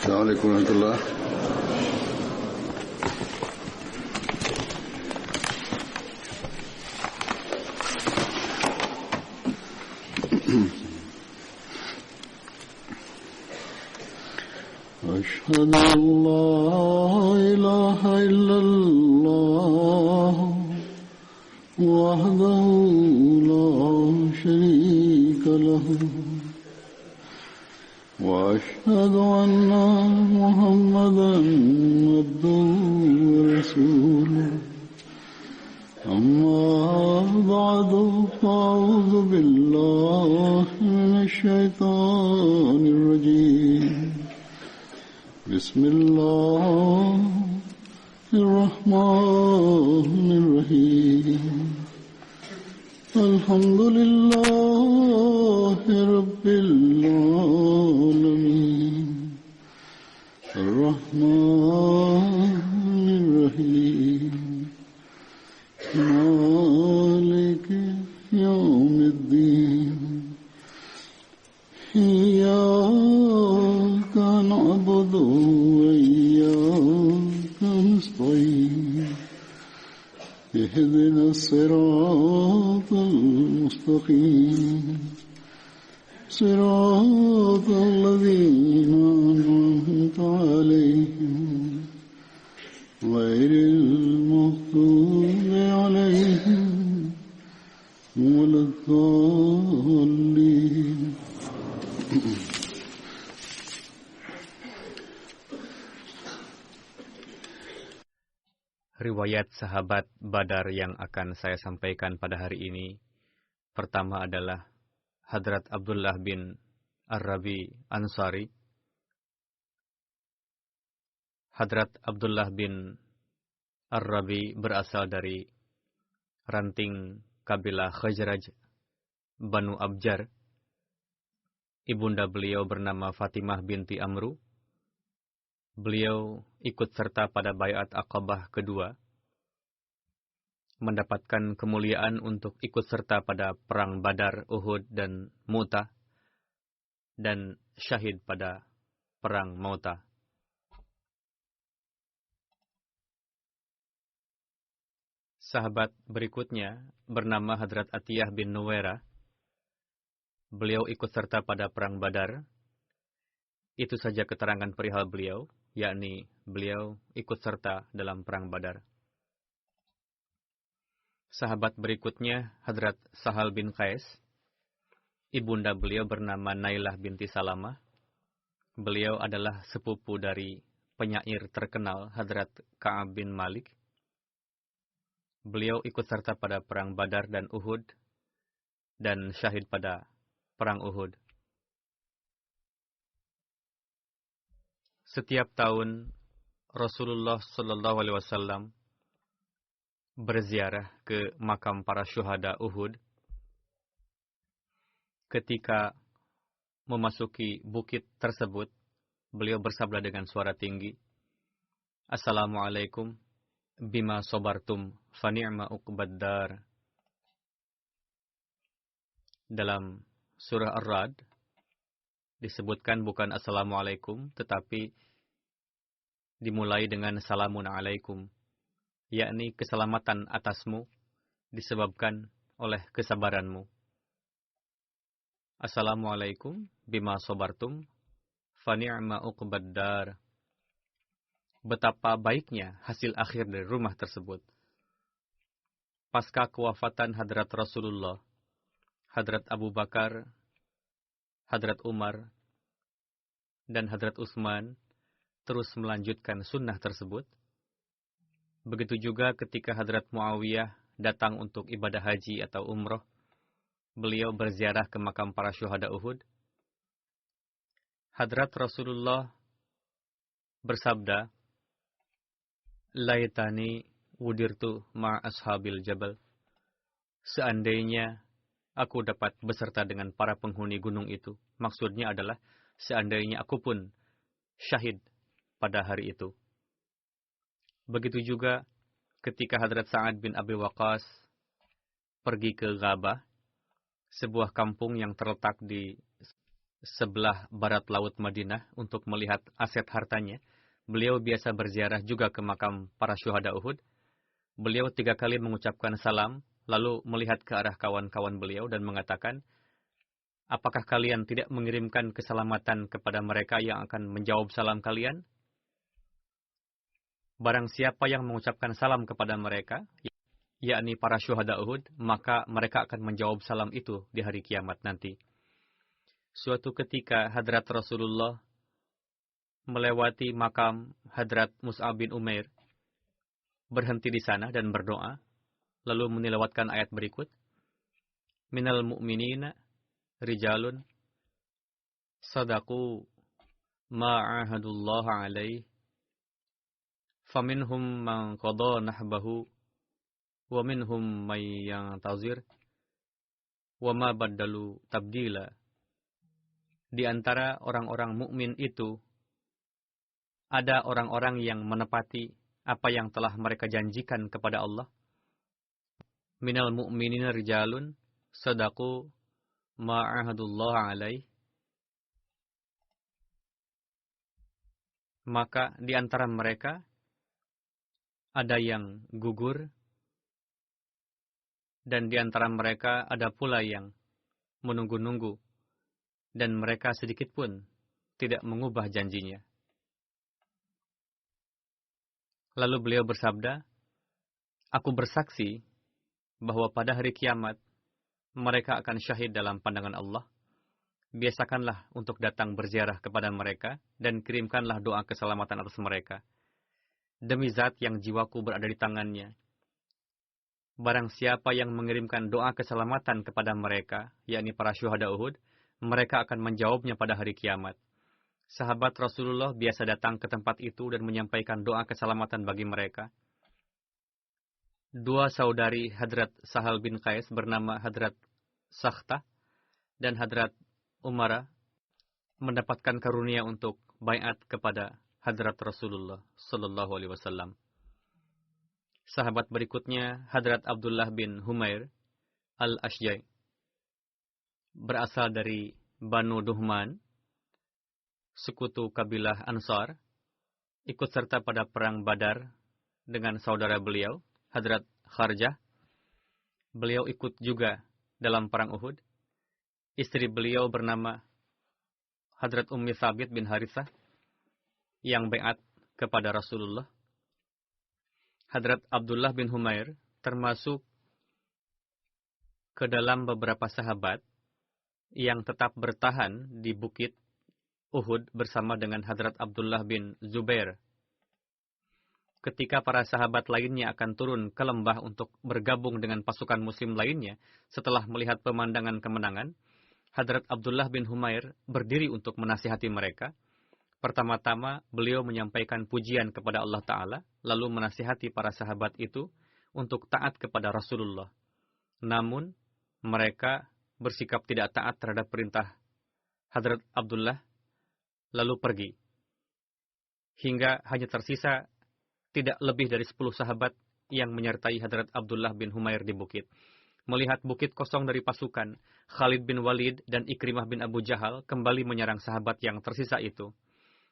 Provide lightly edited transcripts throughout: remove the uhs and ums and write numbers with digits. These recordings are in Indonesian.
Assalamualaikum warahmatullahi أشهد أن لا إله إلا الله وحده لا شريك له وأشهد أن محمدا عبده ورسوله أما بعد فأعوذ بالله من الشيطان الرجيم بسم الله الرحمن الرحيم الحمد لله رب العالمين الرحمن الرحيم مالك يوم الدين إياك نعبد وإياك نستعين اهدنا الصراط المستقيم صراط الذين أنعمت عليهم غير المغضوب عليهم ولا الضالين. Riwayat sahabat Badar yang akan saya sampaikan pada hari ini. Pertama adalah Hadrat Abdullah bin Ar-Rabi Ansari. Hadrat Abdullah bin Ar-Rabi berasal dari ranting kabilah Khazraj Banu Abjar. Ibunda beliau bernama Fatimah binti Amru. Beliau ikut serta pada Baiat Aqabah kedua, mendapatkan kemuliaan untuk ikut serta pada perang Badar, Uhud, dan Mu'tah, dan syahid pada perang Mu'tah. Sahabat berikutnya bernama Hadrat Atiyah bin Nuwairah. Beliau ikut serta pada perang Badar. Itu saja keterangan perihal beliau, yakni beliau ikut serta dalam perang Badar. Sahabat berikutnya Hadrat Sahal bin Qais. Ibunda beliau bernama Nailah binti Salamah. Beliau adalah sepupu dari penyair terkenal Hadrat Ka'ab bin Malik. Beliau ikut serta pada perang Badar dan Uhud dan syahid pada perang Uhud. Setiap tahun Rasulullah Shallallahu Alaihi Wasallam berziarah ke makam para syuhada Uhud. Ketika memasuki bukit tersebut, beliau bersabda dengan suara tinggi, Assalamualaikum bima sobartum fani'ma uqbaddar. Dalam surah Ar-Ra'd disebutkan bukan Assalamualaikum, tetapi dimulai dengan Salamun alaikum, yakni keselamatan atasmu disebabkan oleh kesabaranmu. Assalamualaikum bima sobartum fani'ma uqbaddar. Betapa baiknya hasil akhir dari rumah tersebut. Pasca kewafatan Hadrat Rasulullah, Hadrat Abu Bakar, Hadrat Umar, dan Hadrat Utsman terus melanjutkan sunnah tersebut. Begitu juga ketika Hadrat Muawiyah datang untuk ibadah haji atau umroh, beliau berziarah ke makam para syuhada Uhud. Hadrat Rasulullah bersabda, Laitani wudirtu ma ashabil jabal. Seandainya aku dapat beserta dengan para penghuni gunung itu. Maksudnya adalah, seandainya aku pun syahid pada hari itu. Begitu juga ketika Hadrat Sa'ad bin Abi Waqqas pergi ke Ghabah, sebuah kampung yang terletak di sebelah barat laut Madinah untuk melihat aset hartanya. Beliau biasa berziarah juga ke makam para syuhada Uhud. Beliau 3 kali mengucapkan salam, lalu melihat ke arah kawan-kawan beliau dan mengatakan, apakah kalian tidak mengirimkan keselamatan kepada mereka yang akan menjawab salam kalian? Barang siapa yang mengucapkan salam kepada mereka, yakni para syuhada Uhud, maka mereka akan menjawab salam itu di hari kiamat nanti. Suatu ketika Hadrat Rasulullah melewati makam Hadrat Mus'ab bin Umair, berhenti di sana dan berdoa, lalu menilawatkan ayat berikut, Minal mu'minina rijalun sadaqu ma'ahadullaha alaih, faminhum man qada nahbahu, wa minhum man yantazir, wa ma baddalu tabdila. Di antara orang-orang mukmin itu, ada orang-orang yang menepati apa yang telah mereka janjikan kepada Allah. Minal mu'minina rijalun sadaqu ma'ahadullah alaih. Maka di antara mereka ada yang gugur, dan di antara mereka ada pula yang menunggu-nunggu, dan mereka sedikit pun tidak mengubah janjinya. Lalu beliau bersabda, aku bersaksi bahwa pada hari kiamat mereka akan syahid dalam pandangan Allah. Biasakanlah untuk datang berziarah kepada mereka dan kirimkanlah doa keselamatan atas mereka. Demi zat yang jiwaku berada di tangannya, barang siapa yang mengirimkan doa keselamatan kepada mereka, yakni para syuhada Uhud, mereka akan menjawabnya pada hari kiamat. Sahabat Rasulullah biasa datang ke tempat itu dan menyampaikan doa keselamatan bagi mereka. 2 saudari Hadrat Sahal bin Qais bernama Hadrat Sakhtah dan Hadrat Umara mendapatkan karunia untuk baiat kepada Hadrat Rasulullah sallallahu alaihi wasallam. Sahabat berikutnya Hadrat Abdullah bin Humair al-Ashjai, berasal dari Banu Duhman, sekutu kabilah Ansar, ikut serta pada perang Badar dengan saudara beliau, Hadrat Kharjah. Beliau ikut juga dalam perang Uhud. Istri beliau bernama Hadrat Ummi Thabit bin Harithah, yang baiat kepada Rasulullah. Hadrat Abdullah bin Humair termasuk ke dalam beberapa sahabat yang tetap bertahan di bukit Uhud bersama dengan Hadrat Abdullah bin Zubair. Ketika para sahabat lainnya akan turun ke lembah untuk bergabung dengan pasukan muslim lainnya, setelah melihat pemandangan kemenangan, Hadrat Abdullah bin Humair berdiri untuk menasihati mereka. Pertama-tama, beliau menyampaikan pujian kepada Allah Ta'ala, lalu menasihati para sahabat itu untuk taat kepada Rasulullah. Namun, mereka bersikap tidak taat terhadap perintah Hadrat Abdullah, lalu pergi. Hingga hanya tersisa tidak lebih dari 10 sahabat yang menyertai Hadrat Abdullah bin Humair di bukit. Melihat bukit kosong dari pasukan, Khalid bin Walid dan Ikrimah bin Abu Jahal kembali menyerang sahabat yang tersisa itu.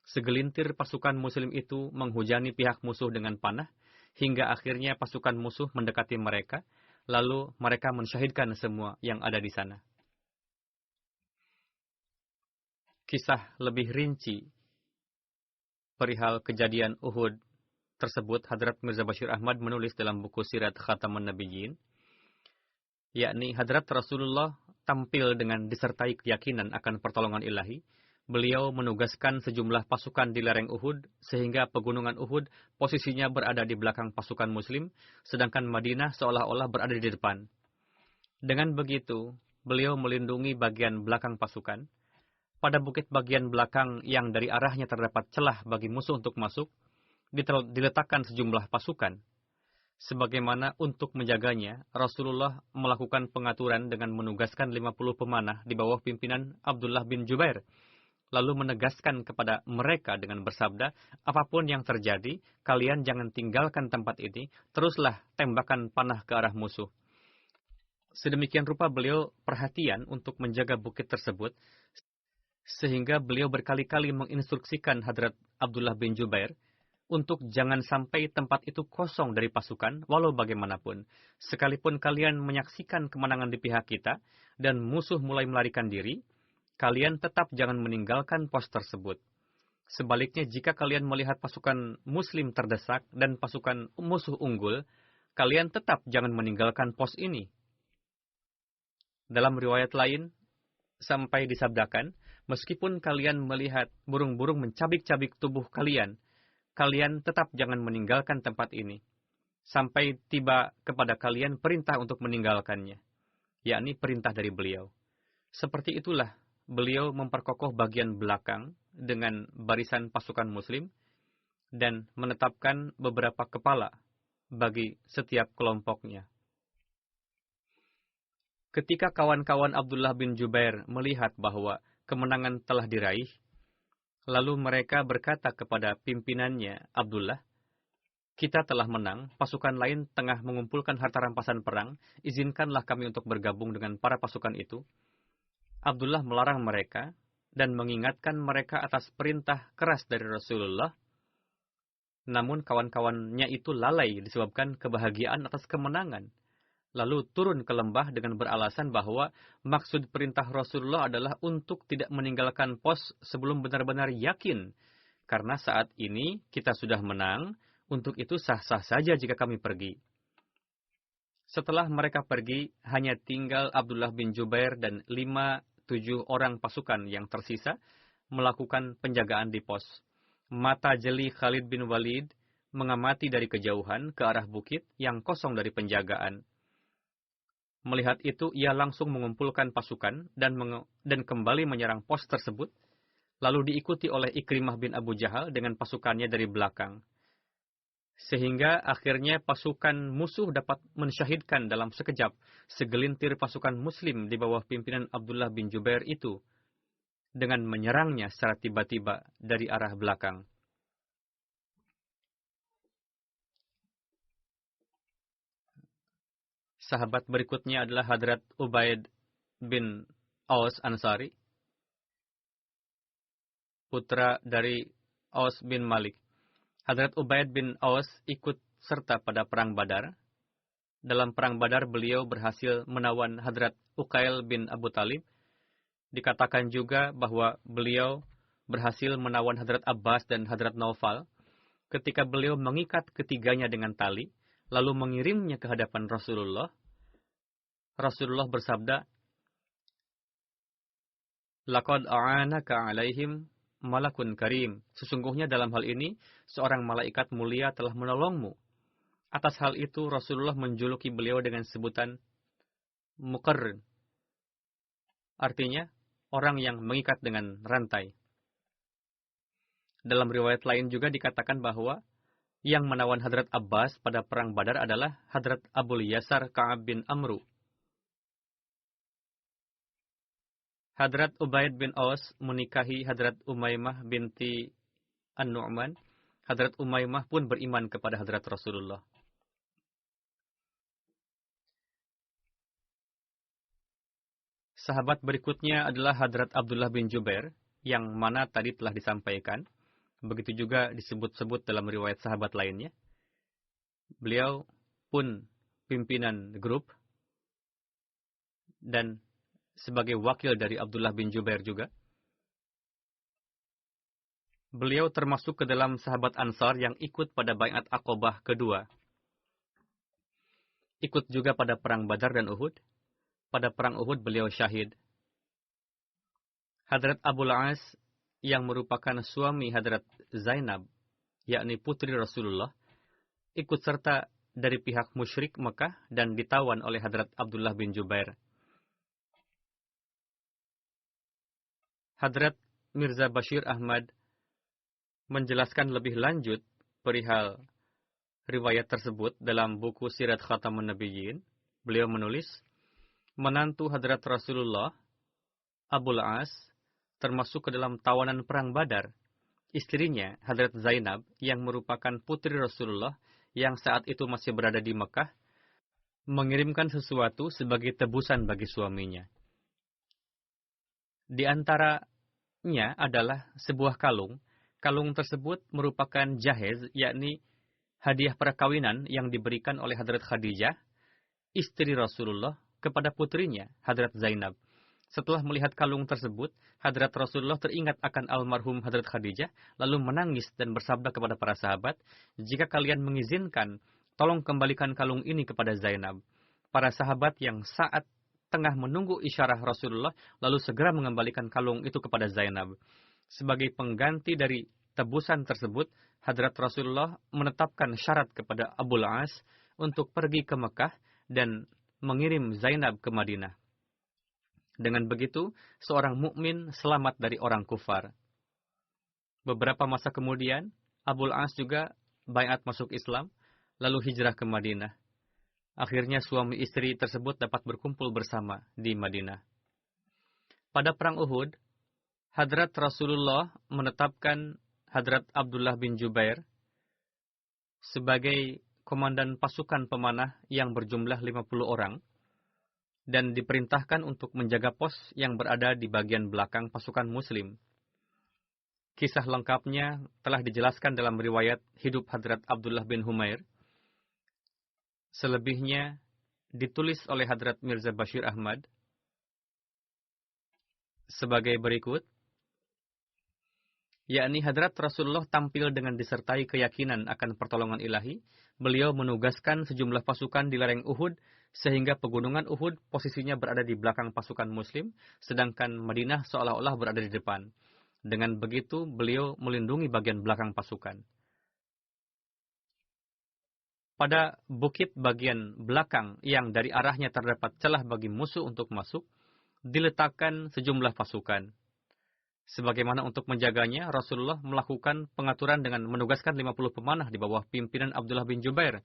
Segelintir pasukan muslim itu menghujani pihak musuh dengan panah, hingga akhirnya pasukan musuh mendekati mereka, lalu mereka mensyahidkan semua yang ada di sana. Kisah lebih rinci perihal kejadian Uhud tersebut Hadrat Mirza Bashir Ahmad menulis dalam buku Sirat Khatamun Nabiyyin, yakni Hadrat Rasulullah tampil dengan disertai keyakinan akan pertolongan ilahi. Beliau menugaskan sejumlah pasukan di lereng Uhud, sehingga pegunungan Uhud posisinya berada di belakang pasukan muslim, sedangkan Madinah seolah-olah berada di depan. Dengan begitu, beliau melindungi bagian belakang pasukan. Pada bukit bagian belakang yang dari arahnya terdapat celah bagi musuh untuk masuk, diletakkan sejumlah pasukan. Sebagaimana untuk menjaganya, Rasulullah melakukan pengaturan dengan menugaskan 50 pemanah di bawah pimpinan Abdullah bin Jubair, lalu menegaskan kepada mereka dengan bersabda, apapun yang terjadi, kalian jangan tinggalkan tempat ini, teruslah tembakan panah ke arah musuh. Sedemikian rupa beliau perhatian untuk menjaga bukit tersebut, Sehingga beliau berkali-kali menginstruksikan Hadrat Abdullah bin Jubair untuk jangan sampai tempat itu kosong dari pasukan, walau bagaimanapun. Sekalipun kalian menyaksikan kemenangan di pihak kita, dan musuh mulai melarikan diri, kalian tetap jangan meninggalkan pos tersebut. Sebaliknya, jika kalian melihat pasukan muslim terdesak dan pasukan musuh unggul, kalian tetap jangan meninggalkan pos ini. Dalam riwayat lain, sampai disabdakan, meskipun kalian melihat burung-burung mencabik-cabik tubuh kalian, kalian tetap jangan meninggalkan tempat ini, sampai tiba kepada kalian perintah untuk meninggalkannya, yakni perintah dari beliau. Seperti itulah beliau memperkokoh bagian belakang dengan barisan pasukan muslim dan menetapkan beberapa kepala bagi setiap kelompoknya. Ketika kawan-kawan Abdullah bin Jubair melihat bahwa kemenangan telah diraih, lalu mereka berkata kepada pimpinannya, Abdullah, kita telah menang, pasukan lain tengah mengumpulkan harta rampasan perang, izinkanlah kami untuk bergabung dengan para pasukan itu. Abdullah melarang mereka dan mengingatkan mereka atas perintah keras dari Rasulullah. Namun kawan-kawannya itu lalai disebabkan kebahagiaan atas kemenangan. Lalu turun ke lembah dengan beralasan bahwa maksud perintah Rasulullah adalah untuk tidak meninggalkan pos sebelum benar-benar yakin. Karena saat ini kita sudah menang, untuk itu sah-sah saja jika kami pergi. Setelah mereka pergi, hanya tinggal Abdullah bin Jubair dan 5-7 orang pasukan yang tersisa melakukan penjagaan di pos. Mata jeli Khalid bin Walid mengamati dari kejauhan ke arah bukit yang kosong dari penjagaan. Melihat itu, ia langsung mengumpulkan pasukan dan kembali menyerang pos tersebut, lalu diikuti oleh Ikrimah bin Abu Jahal dengan pasukannya dari belakang. Sehingga akhirnya pasukan musuh dapat mensyahidkan dalam sekejap segelintir pasukan muslim di bawah pimpinan Abdullah bin Jubair itu, dengan menyerangnya secara tiba-tiba dari arah belakang. Sahabat berikutnya adalah Hadrat Ubaid bin Aus Ansari, putra dari Aus bin Malik. Hadrat Ubaid bin Aus ikut serta pada Perang Badar. Dalam Perang Badar beliau berhasil menawan Hadrat Uqail bin Abu Talib. Dikatakan juga bahwa beliau berhasil menawan Hadrat Abbas dan Hadrat Naufal ketika beliau mengikat ketiganya dengan tali, lalu mengirimnya ke hadapan Rasulullah. Rasulullah bersabda, "Laqad a'anaka 'alaihim malakun karim." Sesungguhnya dalam hal ini, seorang malaikat mulia telah menolongmu. Atas hal itu, Rasulullah menjuluki beliau dengan sebutan Muqarrin. Artinya, orang yang mengikat dengan rantai. Dalam riwayat lain juga dikatakan bahwa yang menawan Hadrat Abbas pada Perang Badar adalah Hadrat Abul Yasar Ka'ab bin Amru. Hadrat Ubaid bin Aus menikahi Hadrat Umaymah binti An-Nu'man. Hadrat Umaymah pun beriman kepada Hadrat Rasulullah. Sahabat berikutnya adalah Hadrat Abdullah bin Jubair, yang mana tadi telah disampaikan. Begitu juga disebut-sebut dalam riwayat sahabat lainnya. Beliau pun pimpinan grup dan sebagai wakil dari Abdullah bin Jubair juga. Beliau termasuk ke dalam sahabat Ansar yang ikut pada Bai'at Aqobah kedua. Ikut juga pada Perang Badar dan Uhud. Pada Perang Uhud beliau syahid. Hadrat Abul As yang merupakan suami Hadrat Zainab, yakni putri Rasulullah, ikut serta dari pihak musyrik Mekah dan ditawan oleh Hadrat Abdullah bin Jubair. Hadrat Mirza Bashir Ahmad menjelaskan lebih lanjut perihal riwayat tersebut dalam buku Sirat Khatamun Nabiyyin. Beliau menulis, menantu Hadrat Rasulullah, Abul As, termasuk ke dalam tawanan Perang Badar. Istrinya, Hadrat Zainab, yang merupakan putri Rasulullah yang saat itu masih berada di Mekah, mengirimkan sesuatu sebagai tebusan bagi suaminya. Di antara Bentuknya adalah sebuah kalung. Kalung tersebut merupakan jahez, yakni hadiah perkawinan yang diberikan oleh Hadrat Khadijah, istri Rasulullah, kepada putrinya, Hadrat Zainab. Setelah melihat kalung tersebut, Hadrat Rasulullah teringat akan almarhum Hadrat Khadijah, lalu menangis dan bersabda kepada para sahabat, "Jika kalian mengizinkan, tolong kembalikan kalung ini kepada Zainab." Para sahabat yang saat tengah menunggu isyarah Rasulullah, lalu segera mengembalikan kalung itu kepada Zainab. Sebagai pengganti dari tebusan tersebut, Hadrat Rasulullah menetapkan syarat kepada Abul As untuk pergi ke Mekah dan mengirim Zainab ke Madinah. Dengan begitu, seorang mukmin selamat dari orang kufar. Beberapa masa kemudian, Abul As juga baiat masuk Islam, lalu hijrah ke Madinah. Akhirnya suami istri tersebut dapat berkumpul bersama di Madinah. Pada perang Uhud, Hadrat Rasulullah menetapkan Hadrat Abdullah bin Jubair sebagai komandan pasukan pemanah yang berjumlah 50 orang, dan diperintahkan untuk menjaga pos yang berada di bagian belakang pasukan Muslim. Kisah lengkapnya telah dijelaskan dalam riwayat hidup Hadrat Abdullah bin Humair. Selebihnya ditulis oleh Hadrat Mirza Bashir Ahmad sebagai berikut, yakni Hadrat Rasulullah tampil dengan disertai keyakinan akan pertolongan ilahi. Beliau menugaskan sejumlah pasukan di lereng Uhud, sehingga pegunungan Uhud posisinya berada di belakang pasukan Muslim, sedangkan Madinah seolah-olah berada di depan. Dengan begitu, beliau melindungi bagian belakang pasukan. Pada bukit bagian belakang yang dari arahnya terdapat celah bagi musuh untuk masuk, diletakkan sejumlah pasukan. Sebagaimana untuk menjaganya, Rasulullah melakukan pengaturan dengan menugaskan 50 pemanah di bawah pimpinan Abdullah bin Jubair,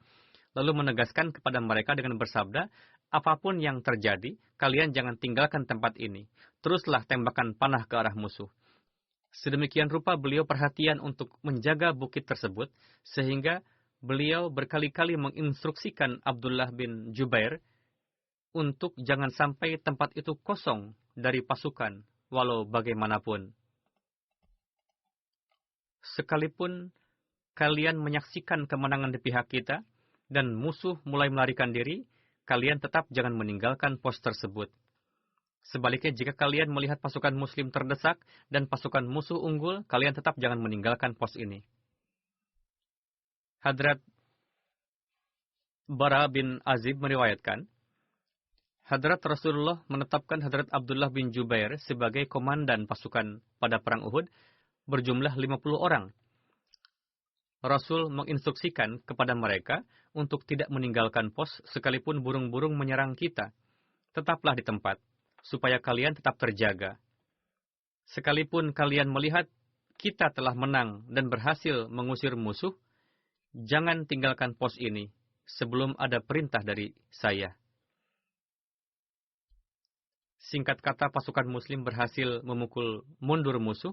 lalu menegaskan kepada mereka dengan bersabda, "Apapun yang terjadi, kalian jangan tinggalkan tempat ini. Teruslah tembakan panah ke arah musuh." Sedemikian rupa beliau perhatian untuk menjaga bukit tersebut, sehingga beliau berkali-kali menginstruksikan Abdullah bin Jubair untuk jangan sampai tempat itu kosong dari pasukan, walau bagaimanapun. Sekalipun kalian menyaksikan kemenangan di pihak kita, dan musuh mulai melarikan diri, kalian tetap jangan meninggalkan pos tersebut. Sebaliknya, jika kalian melihat pasukan Muslim terdesak dan pasukan musuh unggul, kalian tetap jangan meninggalkan pos ini. Hadrat Bara bin Azib meriwayatkan, Hadrat Rasulullah menetapkan Hadrat Abdullah bin Jubair sebagai komandan pasukan pada perang Uhud berjumlah 50 orang. Rasul menginstruksikan kepada mereka untuk tidak meninggalkan pos sekalipun burung-burung menyerang kita. Tetaplah di tempat, supaya kalian tetap terjaga. Sekalipun kalian melihat kita telah menang dan berhasil mengusir musuh, jangan tinggalkan pos ini sebelum ada perintah dari saya. Singkat kata, pasukan Muslim berhasil memukul mundur musuh.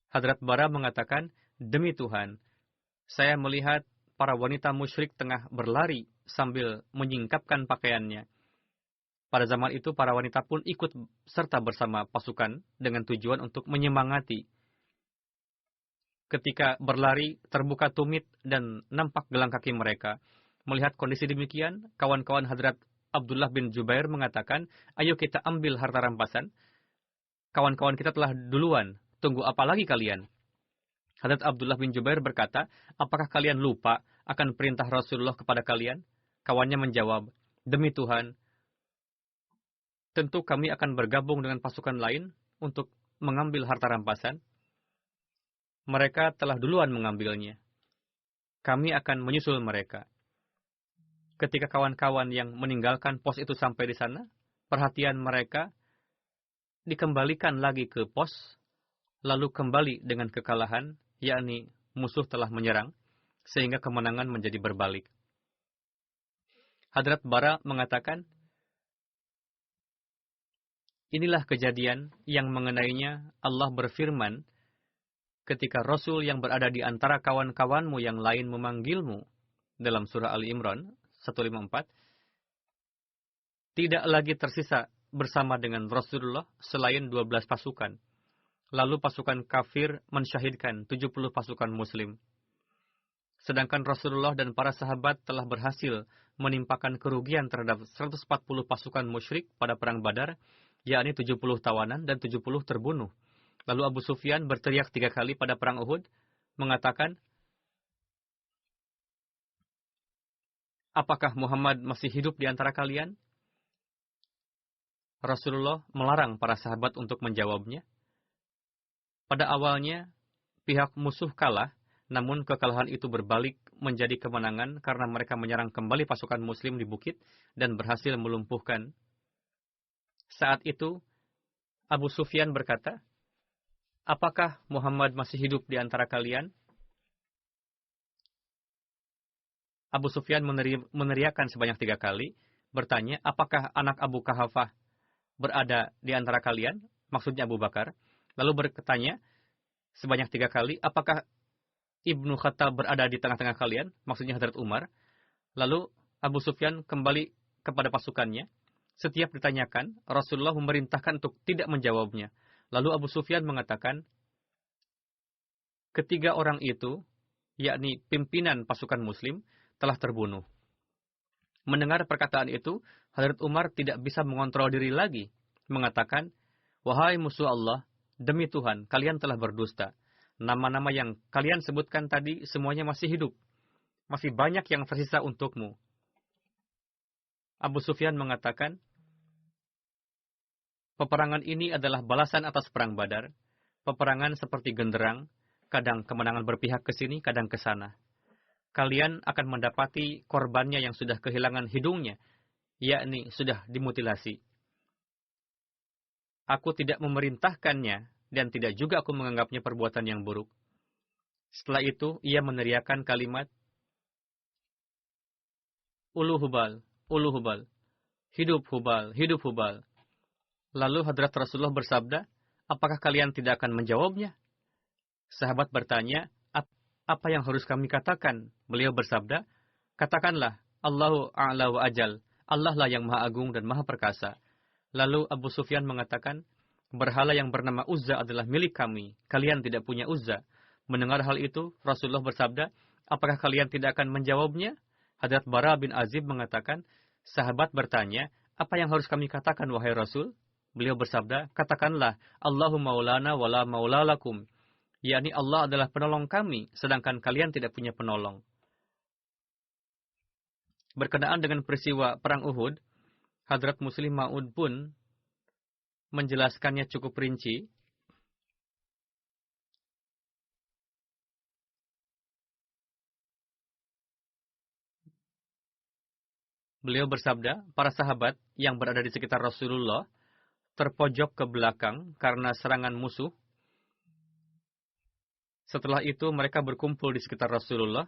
Hadrat Bara mengatakan, "Demi Tuhan, saya melihat para wanita musyrik tengah berlari sambil menyingkapkan pakaiannya." Pada zaman itu, para wanita pun ikut serta bersama pasukan dengan tujuan untuk menyemangati. Ketika berlari, terbuka tumit dan nampak gelang kaki mereka. Melihat kondisi demikian, kawan-kawan Hadrat Abdullah bin Jubair mengatakan, "Ayo kita ambil harta rampasan. Kawan-kawan kita telah duluan. Tunggu apa lagi kalian?" Hadrat Abdullah bin Jubair berkata, "Apakah kalian lupa akan perintah Rasulullah kepada kalian?" Kawannya menjawab, "Demi Tuhan, tentu kami akan bergabung dengan pasukan lain untuk mengambil harta rampasan. Mereka telah duluan mengambilnya. Kami akan menyusul mereka." Ketika kawan-kawan yang meninggalkan pos itu sampai di sana, perhatian mereka dikembalikan lagi ke pos, lalu kembali dengan kekalahan, yakni musuh telah menyerang, sehingga kemenangan menjadi berbalik. Hadrat Bara mengatakan, inilah kejadian yang mengenainya Allah berfirman, ketika Rasul yang berada di antara kawan-kawanmu yang lain memanggilmu, dalam surah Ali Imran 154, tidak lagi tersisa bersama dengan Rasulullah selain 12 pasukan. Lalu pasukan kafir mensyahidkan 70 pasukan muslim. Sedangkan Rasulullah dan para sahabat telah berhasil menimpakan kerugian terhadap 140 pasukan musyrik pada perang Badar, yakni 70 tawanan dan 70 terbunuh. Lalu Abu Sufyan berteriak 3 kali pada perang Uhud, mengatakan, apakah Muhammad masih hidup di antara kalian? Rasulullah melarang para sahabat untuk menjawabnya. Pada awalnya, pihak musuh kalah, namun kekalahan itu berbalik menjadi kemenangan karena mereka menyerang kembali pasukan muslim di bukit dan berhasil melumpuhkan. Saat itu, Abu Sufyan berkata, apakah Muhammad masih hidup di antara kalian? Abu Sufyan meneriakkan sebanyak 3 kali, bertanya, apakah anak Abu Kahafah berada di antara kalian? Maksudnya Abu Bakar. Lalu bertanya sebanyak 3 kali, apakah Ibnu Khattab berada di tengah-tengah kalian? Maksudnya Hadrat Umar. Lalu Abu Sufyan kembali kepada pasukannya. Setiap ditanyakan, Rasulullah memerintahkan untuk tidak menjawabnya. Lalu Abu Sufyan mengatakan, ketiga orang itu, yakni pimpinan pasukan muslim, telah terbunuh. Mendengar perkataan itu, Hadrat Umar tidak bisa mengontrol diri lagi, mengatakan, wahai musuh Allah, demi Tuhan, kalian telah berdusta. Nama-nama yang kalian sebutkan tadi semuanya masih hidup. Masih banyak yang tersisa untukmu. Abu Sufyan mengatakan, peperangan ini adalah balasan atas perang Badar. Peperangan seperti genderang, kadang kemenangan berpihak ke sini, kadang ke sana. Kalian akan mendapati korbannya yang sudah kehilangan hidungnya, yakni sudah dimutilasi. Aku tidak memerintahkannya, dan tidak juga aku menganggapnya perbuatan yang buruk. Setelah itu, ia meneriakkan kalimat, Ulu Hubal, Ulu Hubal, hidup Hubal, hidup Hubal. Lalu Hadrat Rasulullah bersabda, apakah kalian tidak akan menjawabnya? Sahabat bertanya, apa yang harus kami katakan? Beliau bersabda, katakanlah, Allahu a'la wa ajal, Allah lah yang maha agung dan maha perkasa. Lalu Abu Sufyan mengatakan, berhala yang bernama Uzza adalah milik kami, kalian tidak punya Uzza. Mendengar hal itu, Rasulullah bersabda, apakah kalian tidak akan menjawabnya? Hadrat Bara bin Azib mengatakan, sahabat bertanya, apa yang harus kami katakan wahai Rasul? Beliau bersabda, katakanlah, Allahu maulana wala maula lakum. yakni Allah adalah penolong kami, sedangkan kalian tidak punya penolong. Berkenaan dengan peristiwa Perang Uhud, Hadrat Muslim Ma'ud pun menjelaskannya cukup rinci. Beliau bersabda, para sahabat yang berada di sekitar Rasulullah terpojok ke belakang karena serangan musuh. Setelah itu mereka berkumpul di sekitar Rasulullah.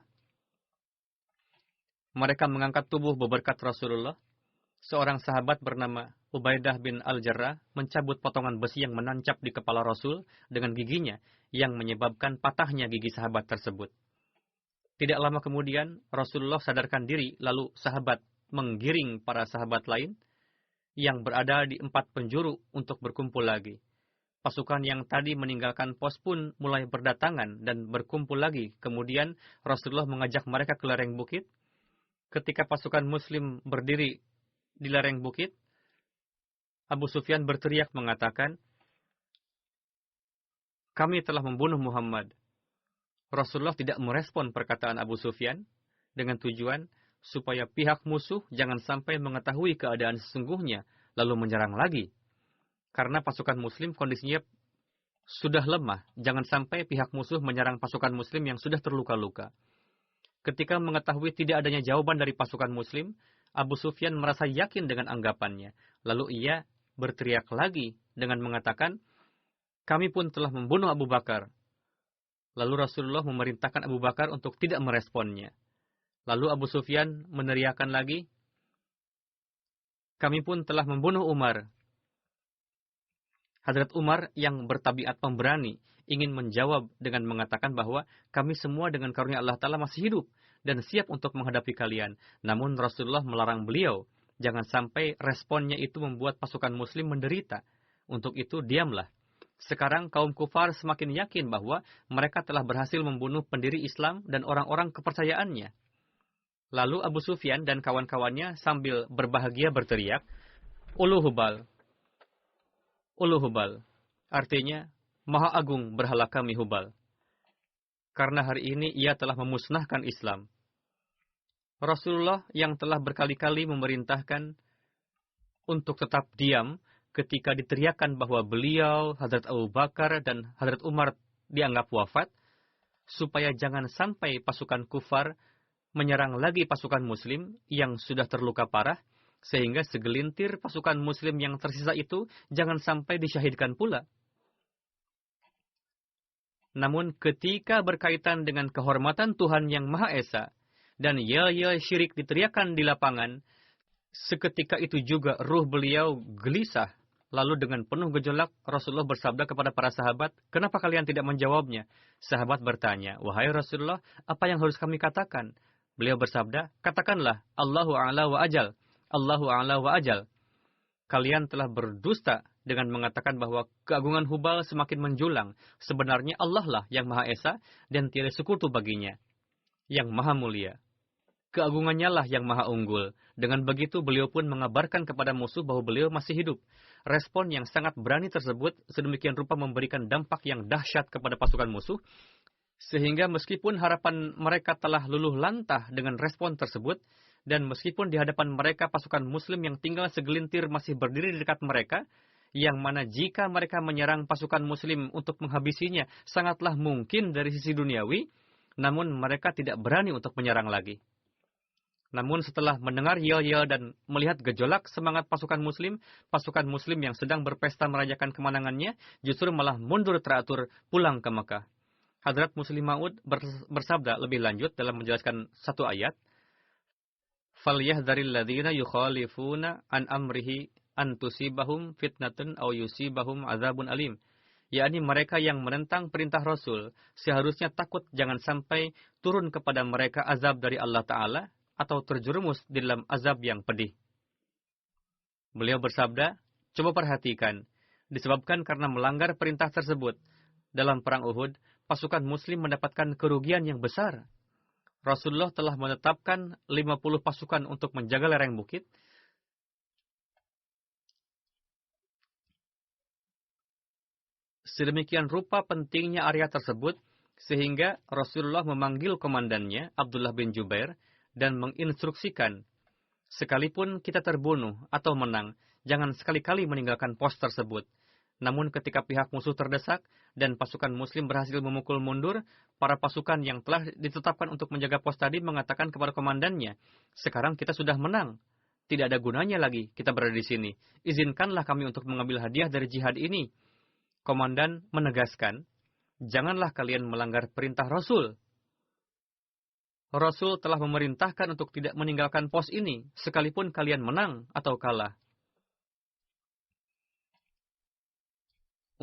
Mereka mengangkat tubuh beberkat Rasulullah. Seorang sahabat bernama Ubaidah bin Al-Jarrah mencabut potongan besi yang menancap di kepala Rasul dengan giginya yang menyebabkan patahnya gigi sahabat tersebut. Tidak lama kemudian Rasulullah sadarkan diri, lalu sahabat menggiring para sahabat lain yang berada di 4 penjuru untuk berkumpul lagi. Pasukan yang tadi meninggalkan pos pun mulai berdatangan dan berkumpul lagi. Kemudian Rasulullah mengajak mereka ke lereng bukit. Ketika pasukan Muslim berdiri di lereng bukit, Abu Sufyan berteriak mengatakan, "Kami telah membunuh Muhammad." Rasulullah tidak merespon perkataan Abu Sufyan dengan tujuan supaya pihak musuh jangan sampai mengetahui keadaan sesungguhnya lalu menyerang lagi. Karena pasukan Muslim kondisinya sudah lemah, jangan sampai pihak musuh menyerang pasukan Muslim yang sudah terluka-luka. Ketika mengetahui tidak adanya jawaban dari pasukan Muslim, Abu Sufyan merasa yakin dengan anggapannya. Lalu ia berteriak lagi dengan mengatakan, "Kami pun telah membunuh Abu Bakar." Lalu Rasulullah memerintahkan Abu Bakar untuk tidak meresponnya. Lalu Abu Sufyan meneriakkan lagi, "Kami pun telah membunuh Umar." Hadrat Umar yang bertabiat pemberani ingin menjawab dengan mengatakan bahwa kami semua dengan karunia Allah Ta'ala masih hidup dan siap untuk menghadapi kalian. Namun Rasulullah melarang beliau, jangan sampai responnya itu membuat pasukan Muslim menderita. Untuk itu diamlah. Sekarang kaum kufar semakin yakin bahwa mereka telah berhasil membunuh pendiri Islam dan orang-orang kepercayaannya. Lalu Abu Sufyan dan kawan-kawannya sambil berbahagia berteriak, Ulu Hubal. Ulu Hubal. Artinya, Maha Agung berhala kami Hubal. Karena hari ini ia telah memusnahkan Islam. Rasulullah yang telah berkali-kali memerintahkan untuk tetap diam ketika diteriakan bahwa beliau, Hadrat Abu Bakar, dan Hadrat Umar dianggap wafat, supaya jangan sampai pasukan kufar menyerang lagi pasukan muslim yang sudah terluka parah, sehingga segelintir pasukan muslim yang tersisa itu jangan sampai disyahidkan pula. Namun ketika berkaitan dengan kehormatan Tuhan yang Maha Esa, dan yel-yel syirik diteriakan di lapangan, seketika itu juga ruh beliau gelisah. Lalu dengan penuh gejolak, Rasulullah bersabda kepada para sahabat, kenapa kalian tidak menjawabnya? Sahabat bertanya, wahai Rasulullah, apa yang harus kami katakan? Beliau bersabda, katakanlah, Allahu a'la wa ajal. Allahu a'la wa ajal. Kalian telah berdusta dengan mengatakan bahwa keagungan Hubal semakin menjulang. Sebenarnya Allah lah yang Maha Esa dan tiada sekutu baginya, yang Maha Mulia. Keagungannya lah yang Maha Unggul. Dengan begitu beliau pun mengabarkan kepada musuh bahwa beliau masih hidup. Respon yang sangat berani tersebut sedemikian rupa memberikan dampak yang dahsyat kepada pasukan musuh, sehingga meskipun harapan mereka telah luluh lantah dengan respon tersebut, dan meskipun di hadapan mereka pasukan muslim yang tinggal segelintir masih berdiri di dekat mereka, yang mana jika mereka menyerang pasukan muslim untuk menghabisinya sangatlah mungkin dari sisi duniawi, namun mereka tidak berani untuk menyerang lagi. Namun setelah mendengar yel-yel dan melihat gejolak semangat pasukan muslim yang sedang berpesta merayakan kemenangannya, justru malah mundur teratur pulang ke Mekah. Hadrat Muslim Maud bersabda lebih lanjut dalam menjelaskan satu ayat, فَلْيَحْذَرِ الَّذِينَ يُخَالِفُونَ عَنْ أَمْرِهِ أَنْ تُصِيبَهُمْ فِتْنَةٌ أَوْ يُصِيبَهُمْ عَذَابٌ أَلِيمٌ. Yakni mereka yang menentang perintah Rasul, seharusnya takut jangan sampai turun kepada mereka azab dari Allah Ta'ala, atau terjerumus di dalam azab yang pedih. Beliau bersabda, coba perhatikan, disebabkan karena melanggar perintah tersebut, dalam perang Uhud, pasukan muslim mendapatkan kerugian yang besar. Rasulullah telah menetapkan 50 pasukan untuk menjaga lereng bukit. Sedemikian rupa pentingnya area tersebut, sehingga Rasulullah memanggil komandannya, Abdullah bin Jubair, dan menginstruksikan, sekalipun kita terbunuh atau menang, jangan sekali-kali meninggalkan pos tersebut. Namun ketika pihak musuh terdesak dan pasukan muslim berhasil memukul mundur, para pasukan yang telah ditetapkan untuk menjaga pos tadi mengatakan kepada komandannya, sekarang kita sudah menang. Tidak ada gunanya lagi kita berada di sini. Izinkanlah kami untuk mengambil hadiah dari jihad ini. Komandan menegaskan, janganlah kalian melanggar perintah Rasul. Rasul telah memerintahkan untuk tidak meninggalkan pos ini, sekalipun kalian menang atau kalah.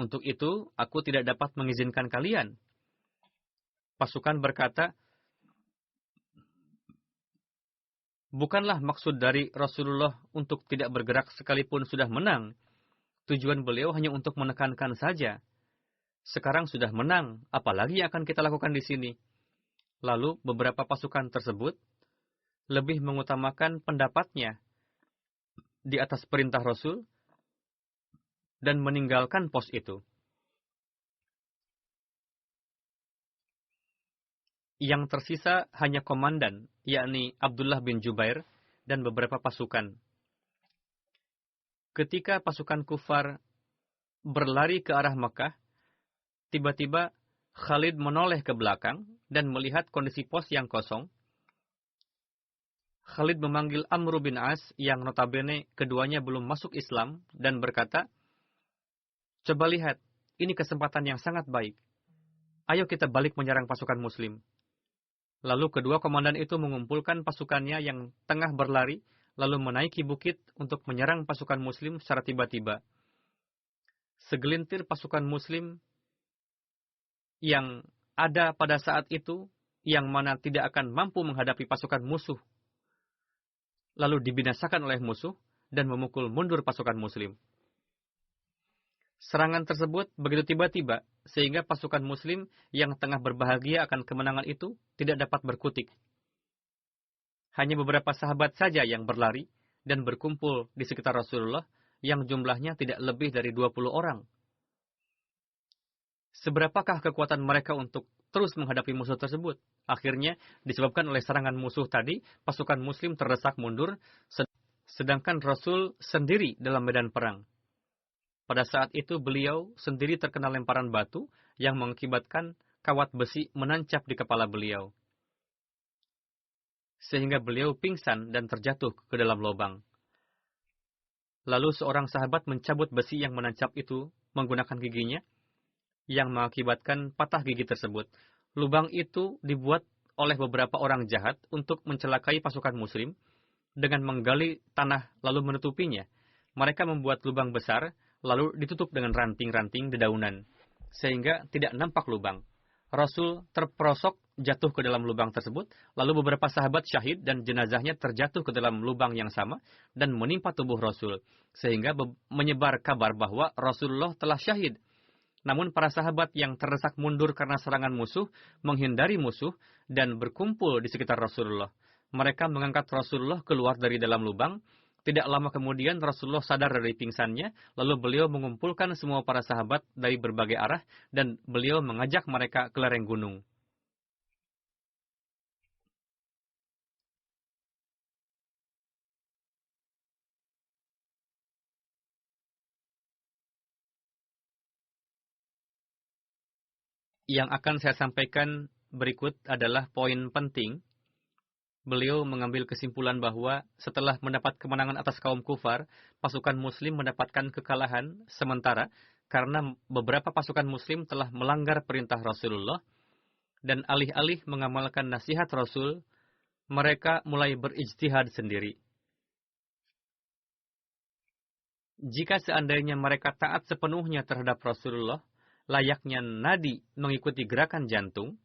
Untuk itu, aku tidak dapat mengizinkan kalian. Pasukan berkata, bukanlah maksud dari Rasulullah untuk tidak bergerak sekalipun sudah menang. Tujuan beliau hanya untuk menekankan saja. Sekarang sudah menang, apalagi yang akan kita lakukan di sini? Lalu beberapa pasukan tersebut lebih mengutamakan pendapatnya di atas perintah Rasul dan meninggalkan pos itu. Yang tersisa hanya komandan, yakni Abdullah bin Jubair dan beberapa pasukan. Ketika pasukan kufar berlari ke arah Mekah, tiba-tiba Khalid menoleh ke belakang dan melihat kondisi pos yang kosong. Khalid memanggil Amr bin As yang notabene keduanya belum masuk Islam dan berkata, coba lihat, ini kesempatan yang sangat baik. Ayo kita balik menyerang pasukan muslim. Lalu kedua komandan itu mengumpulkan pasukannya yang tengah berlari, lalu menaiki bukit untuk menyerang pasukan muslim secara tiba-tiba. Segelintir pasukan muslim yang ada pada saat itu, yang mana tidak akan mampu menghadapi pasukan musuh, lalu dibinasakan oleh musuh dan memukul mundur pasukan muslim. Serangan tersebut begitu tiba-tiba, sehingga pasukan Muslim yang tengah berbahagia akan kemenangan itu tidak dapat berkutik. Hanya beberapa sahabat saja yang berlari dan berkumpul di sekitar Rasulullah, yang jumlahnya tidak lebih dari 20 orang. Seberapakah kekuatan mereka untuk terus menghadapi musuh tersebut? Akhirnya, disebabkan oleh serangan musuh tadi, pasukan Muslim terdesak mundur, sedangkan Rasul sendiri dalam medan perang. Pada saat itu beliau sendiri terkena lemparan batu yang mengakibatkan kawat besi menancap di kepala beliau. Sehingga beliau pingsan dan terjatuh ke dalam lubang. Lalu seorang sahabat mencabut besi yang menancap itu menggunakan giginya, yang mengakibatkan patah gigi tersebut. Lubang itu dibuat oleh beberapa orang jahat untuk mencelakai pasukan Muslim dengan menggali tanah lalu menutupinya. Mereka membuat lubang besar, lalu ditutup dengan ranting-ranting dedaunan, sehingga tidak nampak lubang. Rasul terperosok jatuh ke dalam lubang tersebut, lalu beberapa sahabat syahid dan jenazahnya terjatuh ke dalam lubang yang sama dan menimpa tubuh Rasul, sehingga menyebar kabar bahwa Rasulullah telah syahid. Namun para sahabat yang terdesak mundur karena serangan musuh, menghindari musuh dan berkumpul di sekitar Rasulullah. Mereka mengangkat Rasulullah keluar dari dalam lubang. Tidak lama kemudian Rasulullah sadar dari pingsannya, lalu beliau mengumpulkan semua para sahabat dari berbagai arah dan beliau mengajak mereka ke lereng gunung. Yang akan saya sampaikan berikut adalah poin penting. Beliau mengambil kesimpulan bahwa setelah mendapat kemenangan atas kaum kufar, pasukan Muslim mendapatkan kekalahan sementara karena beberapa pasukan Muslim telah melanggar perintah Rasulullah dan alih-alih mengamalkan nasihat Rasul, mereka mulai berijtihad sendiri. Jika seandainya mereka taat sepenuhnya terhadap Rasulullah, layaknya nadi mengikuti gerakan jantung,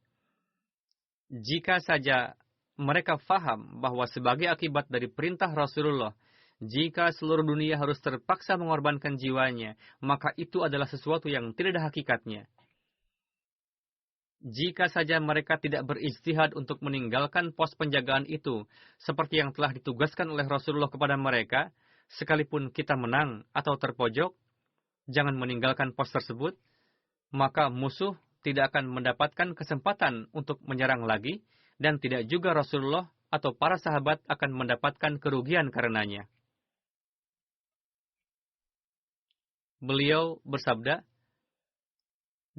jika saja mereka faham bahwa sebagai akibat dari perintah Rasulullah, jika seluruh dunia harus terpaksa mengorbankan jiwanya, maka itu adalah sesuatu yang tidak ada hakikatnya. Jika saja mereka tidak berijtihad untuk meninggalkan pos penjagaan itu, seperti yang telah ditugaskan oleh Rasulullah kepada mereka, sekalipun kita menang atau terpojok, jangan meninggalkan pos tersebut, maka musuh tidak akan mendapatkan kesempatan untuk menyerang lagi, dan tidak juga Rasulullah atau para sahabat akan mendapatkan kerugian karenanya. Beliau bersabda,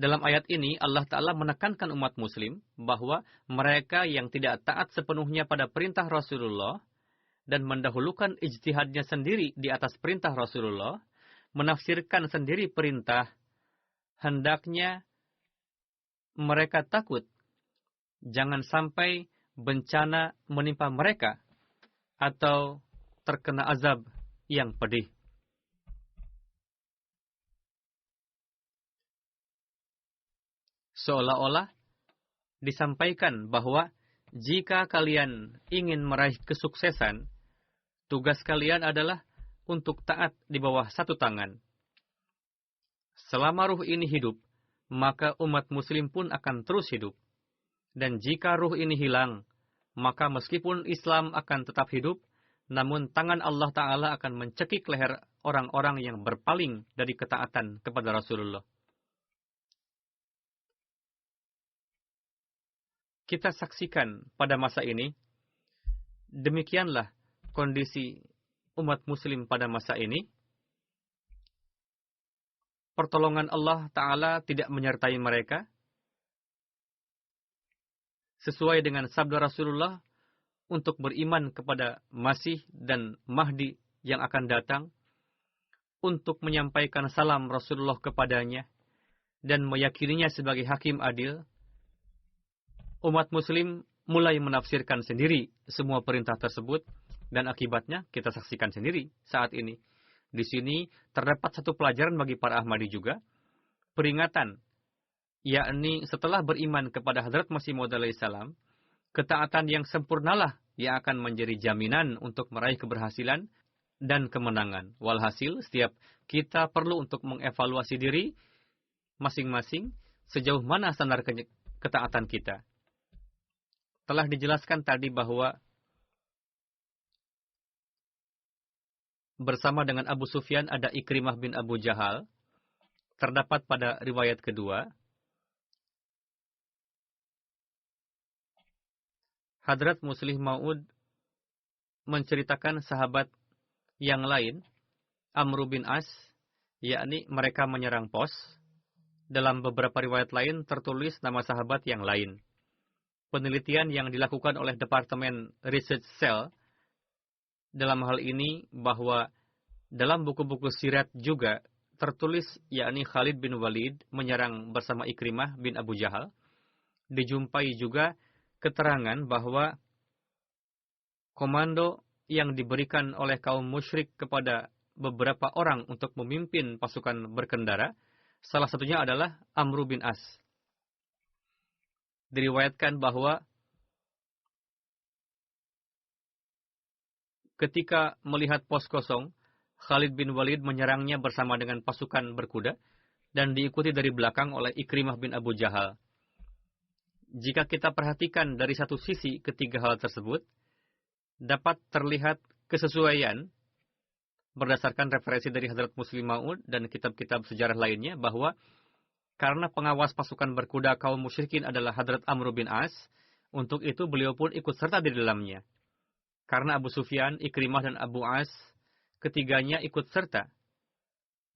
dalam ayat ini Allah Ta'ala menekankan umat muslim bahwa mereka yang tidak taat sepenuhnya pada perintah Rasulullah dan mendahulukan ijtihadnya sendiri di atas perintah Rasulullah, menafsirkan sendiri perintah, hendaknya mereka takut jangan sampai bencana menimpa mereka atau terkena azab yang pedih. Seolah-olah disampaikan bahwa jika kalian ingin meraih kesuksesan, tugas kalian adalah untuk taat di bawah satu tangan. Selama ruh ini hidup, maka umat muslim pun akan terus hidup. Dan jika ruh ini hilang, maka meskipun Islam akan tetap hidup, namun tangan Allah Ta'ala akan mencekik leher orang-orang yang berpaling dari ketaatan kepada Rasulullah. Kita saksikan pada masa ini, demikianlah kondisi umat muslim pada masa ini. Pertolongan Allah Ta'ala tidak menyertai mereka, sesuai dengan sabda Rasulullah untuk beriman kepada Masih dan Mahdi yang akan datang, untuk menyampaikan salam Rasulullah kepadanya, dan meyakininya sebagai hakim adil. Umat muslim mulai menafsirkan sendiri semua perintah tersebut, dan akibatnya kita saksikan sendiri saat ini. Di sini terdapat satu pelajaran bagi para Ahmadi juga, peringatan, yakni setelah beriman kepada Hadrat Masih Maud alaihissalam, ketaatan yang sempurnalah yang akan menjadi jaminan untuk meraih keberhasilan dan kemenangan. Walhasil, setiap kita perlu untuk mengevaluasi diri masing-masing sejauh mana standar ketaatan kita. Telah dijelaskan tadi bahwa bersama dengan Abu Sufyan ada Ikrimah bin Abu Jahal. Terdapat pada riwayat kedua, Hadrat Muslih Maud menceritakan sahabat yang lain, Amr bin As, yakni mereka menyerang pos. Dalam beberapa riwayat lain tertulis nama sahabat yang lain. Penelitian yang dilakukan oleh Departemen Research Cell dalam hal ini bahwa dalam buku-buku sirat juga tertulis yakni Khalid bin Walid menyerang bersama Ikrimah bin Abu Jahal. Dijumpai juga keterangan bahwa komando yang diberikan oleh kaum musyrik kepada beberapa orang untuk memimpin pasukan berkendara, salah satunya adalah Amr bin As. Diriwayatkan bahwa ketika melihat pos kosong, Khalid bin Walid menyerangnya bersama dengan pasukan berkuda dan diikuti dari belakang oleh Ikrimah bin Abu Jahal. Jika kita perhatikan dari satu sisi ketiga hal tersebut, dapat terlihat kesesuaian berdasarkan referensi dari Hadrat Muslih Maud dan kitab-kitab sejarah lainnya bahwa karena pengawas pasukan berkuda kaum musyrikin adalah Hadrat Amr bin As, untuk itu beliau pun ikut serta di dalamnya. Karena Abu Sufyan, Ikrimah dan Abu As, ketiganya ikut serta.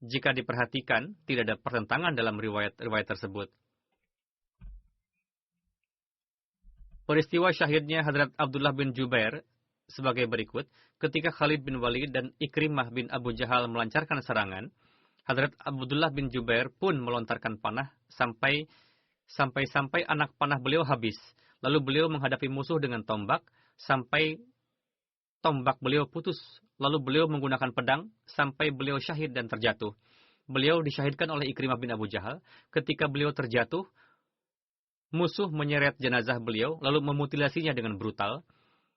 Jika diperhatikan, tidak ada pertentangan dalam riwayat tersebut. Peristiwa syahidnya Hadrat Abdullah bin Jubair sebagai berikut. Ketika Khalid bin Walid dan Ikrimah bin Abu Jahal melancarkan serangan, Hadrat Abdullah bin Jubair pun melontarkan panah sampai anak panah beliau habis. Lalu beliau menghadapi musuh dengan tombak sampai tombak beliau putus. Lalu beliau menggunakan pedang sampai beliau syahid dan terjatuh. Beliau disyahidkan oleh Ikrimah bin Abu Jahal. Ketika beliau terjatuh, musuh menyeret jenazah beliau lalu memutilasinya dengan brutal.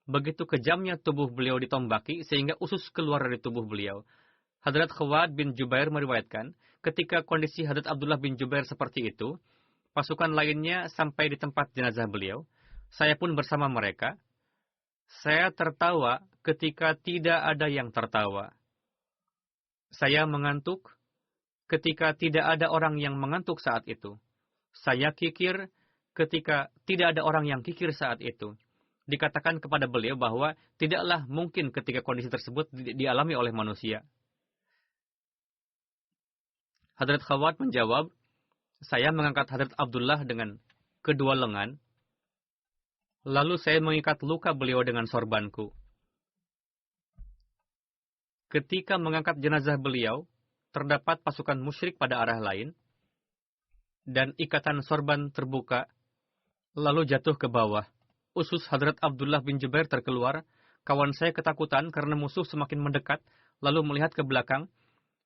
Begitu kejamnya tubuh beliau ditombaki sehingga usus keluar dari tubuh beliau. Hadrat Khawad bin Jubair meriwayatkan, ketika kondisi Hadrat Abdullah bin Jubair seperti itu, pasukan lainnya sampai di tempat jenazah beliau. Saya pun bersama mereka. Saya tertawa ketika tidak ada yang tertawa. Saya mengantuk ketika tidak ada orang yang mengantuk saat itu. Saya kikir ketika tidak ada orang yang kikir saat itu. Dikatakan kepada beliau bahwa tidaklah mungkin ketika kondisi tersebut dialami oleh manusia. Hadrat Khawat menjawab, saya mengangkat Hadrat Abdullah dengan kedua lengan, lalu saya mengikat luka beliau dengan sorbanku. Ketika mengangkat jenazah beliau, terdapat pasukan musyrik pada arah lain, dan ikatan sorban terbuka, lalu jatuh ke bawah. Usus Hadrat Abdullah bin Jubair terkeluar. Kawan saya ketakutan karena musuh semakin mendekat, lalu melihat ke belakang.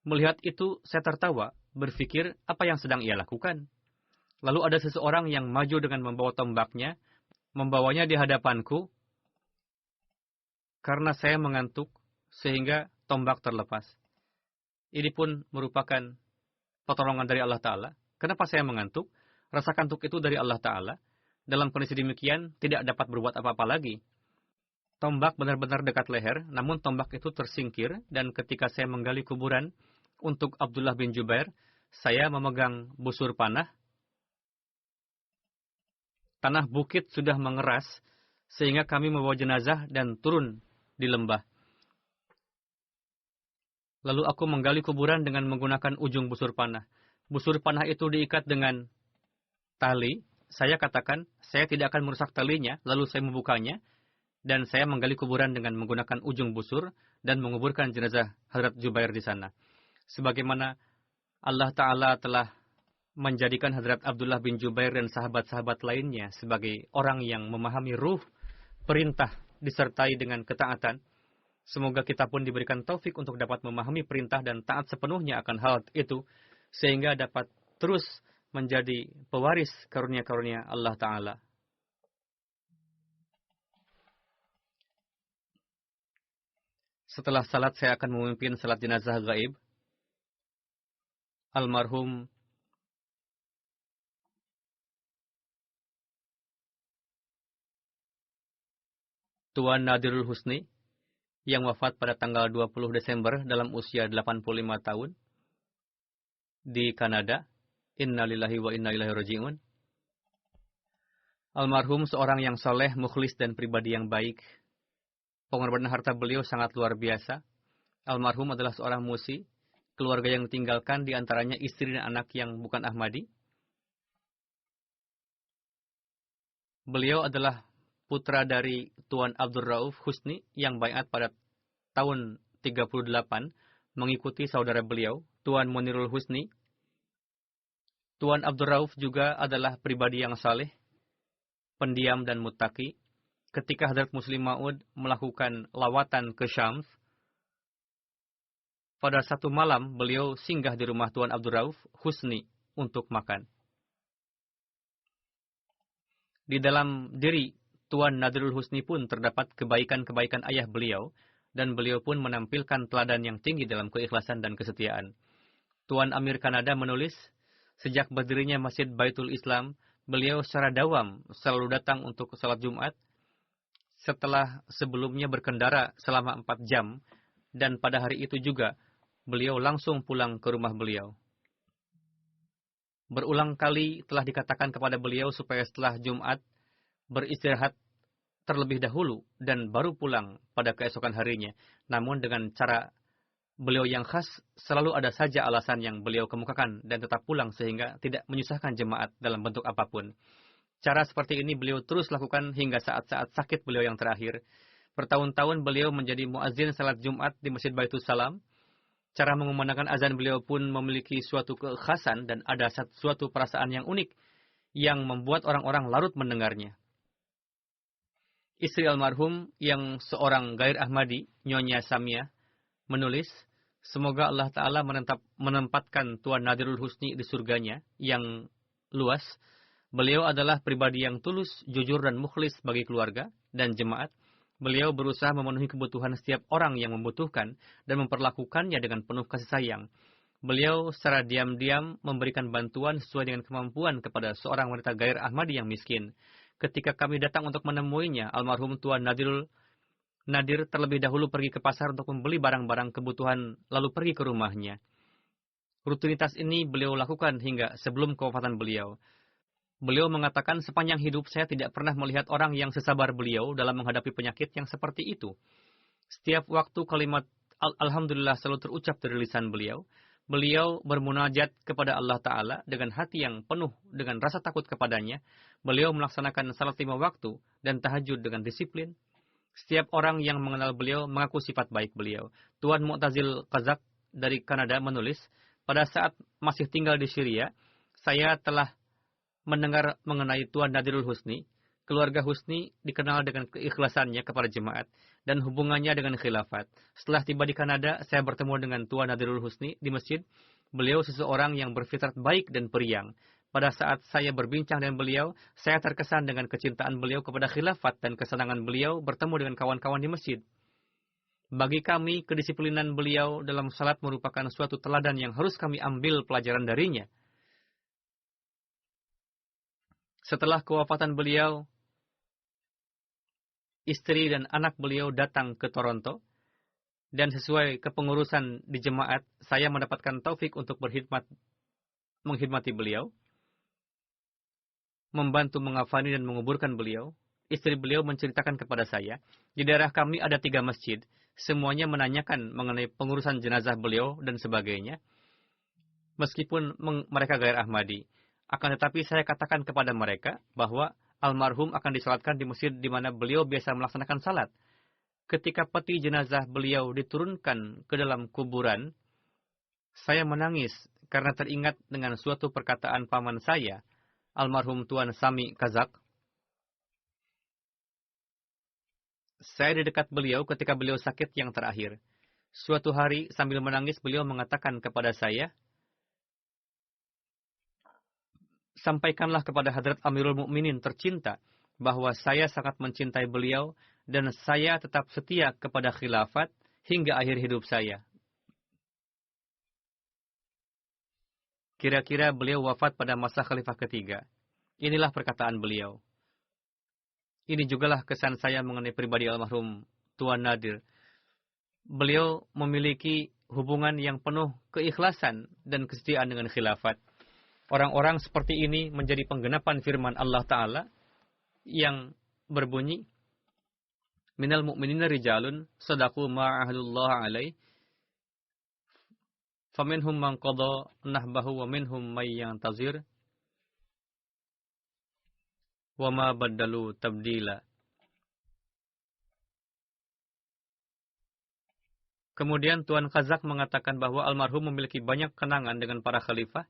Melihat itu, saya tertawa, berpikir apa yang sedang ia lakukan. Lalu ada seseorang yang maju dengan membawa tombaknya, membawanya di hadapanku. Karena saya mengantuk, sehingga tombak terlepas. Ini pun merupakan pertolongan dari Allah Ta'ala. Kenapa saya mengantuk? Rasa kantuk itu dari Allah Ta'ala. Dalam kondisi demikian, tidak dapat berbuat apa-apa lagi. Tombak benar-benar dekat leher, namun tombak itu tersingkir, dan ketika saya menggali kuburan untuk Abdullah bin Jubair, saya memegang busur panah. Tanah bukit sudah mengeras, sehingga kami membawa jenazah dan turun di lembah. Lalu aku menggali kuburan dengan menggunakan ujung busur panah. Busur panah itu diikat dengan tali. Saya katakan, saya tidak akan merusak talinya, lalu saya membukanya, dan saya menggali kuburan dengan menggunakan ujung busur, dan menguburkan jenazah Hadrat Jubair di sana. Sebagaimana Allah Ta'ala telah menjadikan Hadrat Abdullah bin Jubair dan sahabat-sahabat lainnya sebagai orang yang memahami ruh perintah disertai dengan ketaatan. Semoga kita pun diberikan taufik untuk dapat memahami perintah dan taat sepenuhnya akan hal itu, sehingga dapat terus menjadi pewaris karunia-karunia Allah Ta'ala. Setelah salat saya akan memimpin salat jenazah gaib. Almarhum Tuan Nadirul Husni yang wafat pada tanggal 20 Desember dalam usia 85 tahun di Kanada. Innalillahi wa inna ilaihi raji'un. Almarhum seorang yang soleh, mukhlis dan pribadi yang baik. Pengorbanan harta beliau sangat luar biasa. Almarhum adalah seorang musi. Keluarga yang ditinggalkan diantaranya istri dan anak yang bukan Ahmadi. Beliau adalah putra dari Tuan Abdul Rauf Husni yang baiat pada tahun 38 mengikuti saudara beliau, Tuan Munirul Husni. Tuan Abdul Rauf juga adalah pribadi yang saleh, pendiam dan muttaqi. Ketika Hadrat Muslim Maud melakukan lawatan ke Syam, pada satu malam beliau singgah di rumah Tuan Abdul Rauf Husni untuk makan. Di dalam diri Tuan Nadirul Husni pun terdapat kebaikan-kebaikan ayah beliau, dan beliau pun menampilkan teladan yang tinggi dalam keikhlasan dan kesetiaan. Tuan Amir Kanada menulis, sejak berdirinya Masjid Baitul Islam, beliau secara dawam selalu datang untuk salat Jumat, setelah sebelumnya berkendara selama 4 jam, dan pada hari itu juga, beliau langsung pulang ke rumah beliau. Berulang kali telah dikatakan kepada beliau supaya setelah Jumat, beristirahat terlebih dahulu dan baru pulang pada keesokan harinya. Namun dengan cara beliau yang khas, selalu ada saja alasan yang beliau kemukakan dan tetap pulang sehingga tidak menyusahkan jemaat dalam bentuk apapun. Cara seperti ini beliau terus lakukan hingga saat-saat sakit beliau yang terakhir. Bertahun-tahun beliau menjadi muazzin salat Jumat di Masjid Baitul Salam. Cara mengumandangkan azan beliau pun memiliki suatu kekhasan dan ada suatu perasaan yang unik yang membuat orang-orang larut mendengarnya. Istri almarhum yang seorang Gair Ahmadi, Nyonya Samia, menulis, semoga Allah Ta'ala menempatkan Tuan Nadirul Husni di surganya yang luas. Beliau adalah pribadi yang tulus, jujur dan mukhlis bagi keluarga dan jemaat. Beliau berusaha memenuhi kebutuhan setiap orang yang membutuhkan dan memperlakukannya dengan penuh kasih sayang. Beliau secara diam-diam memberikan bantuan sesuai dengan kemampuan kepada seorang wanita Gair Ahmadi yang miskin. Ketika kami datang untuk menemuinya, almarhum Tuan Nadir terlebih dahulu pergi ke pasar untuk membeli barang-barang kebutuhan lalu pergi ke rumahnya. Rutinitas ini beliau lakukan hingga sebelum kewafatan beliau. Beliau mengatakan sepanjang hidup saya tidak pernah melihat orang yang sesabar beliau dalam menghadapi penyakit yang seperti itu. Setiap waktu kalimat Alhamdulillah selalu terucap dari lisan beliau. Beliau bermunajat kepada Allah Ta'ala dengan hati yang penuh dengan rasa takut kepadanya. Beliau melaksanakan salat 5 waktu dan tahajud dengan disiplin. Setiap orang yang mengenal beliau mengaku sifat baik beliau. Tuan Mu'tazil Kazak dari Kanada menulis, pada saat masih tinggal di Syria, saya telah mendengar mengenai Tuan Nadirul Husni. Keluarga Husni dikenal dengan keikhlasannya kepada jemaat dan hubungannya dengan khilafat. Setelah tiba di Kanada, saya bertemu dengan Tuan Nadirul Husni di masjid. Beliau seseorang yang berfitrat baik dan periang. Pada saat saya berbincang dengan beliau, saya terkesan dengan kecintaan beliau kepada khilafat dan kesenangan beliau bertemu dengan kawan-kawan di masjid. Bagi kami, kedisiplinan beliau dalam salat merupakan suatu teladan yang harus kami ambil pelajaran darinya. Setelah kewafatan beliau, istri dan anak beliau datang ke Toronto, dan sesuai kepengurusan di jemaat, saya mendapatkan taufik untuk menghormati beliau, membantu mengafani dan menguburkan beliau. Istri beliau menceritakan kepada saya, di daerah kami ada 3 masjid, semuanya menanyakan mengenai pengurusan jenazah beliau dan sebagainya, meskipun mereka Gair Ahmadi. Akan tetapi saya katakan kepada mereka bahwa almarhum akan disalatkan di masjid di mana beliau biasa melaksanakan salat. Ketika peti jenazah beliau diturunkan ke dalam kuburan, saya menangis karena teringat dengan suatu perkataan paman saya, almarhum Tuan Sami Kazak. Saya di dekat beliau ketika beliau sakit yang terakhir. Suatu hari sambil menangis beliau mengatakan kepada saya, sampaikanlah kepada Hadrat Amirul Mukminin tercinta bahwa saya sangat mencintai beliau dan saya tetap setia kepada khilafat hingga akhir hidup saya. Kira-kira beliau wafat pada masa khalifah ketiga. Inilah perkataan beliau. Ini jugalah kesan saya mengenai pribadi almarhum Tuan Nadir. Beliau memiliki hubungan yang penuh keikhlasan dan kesetiaan dengan khilafat. Orang-orang seperti ini menjadi penggenapan firman Allah Ta'ala yang berbunyi, Minal mu'minina rijalun sadaqu ma'ahadullah alaih, faminhum man qada nahbahu wa minhum may yantazir, wa ma baddalu tabdila. Kemudian Tuan Khazak mengatakan bahwa almarhum memiliki banyak kenangan dengan para khalifah.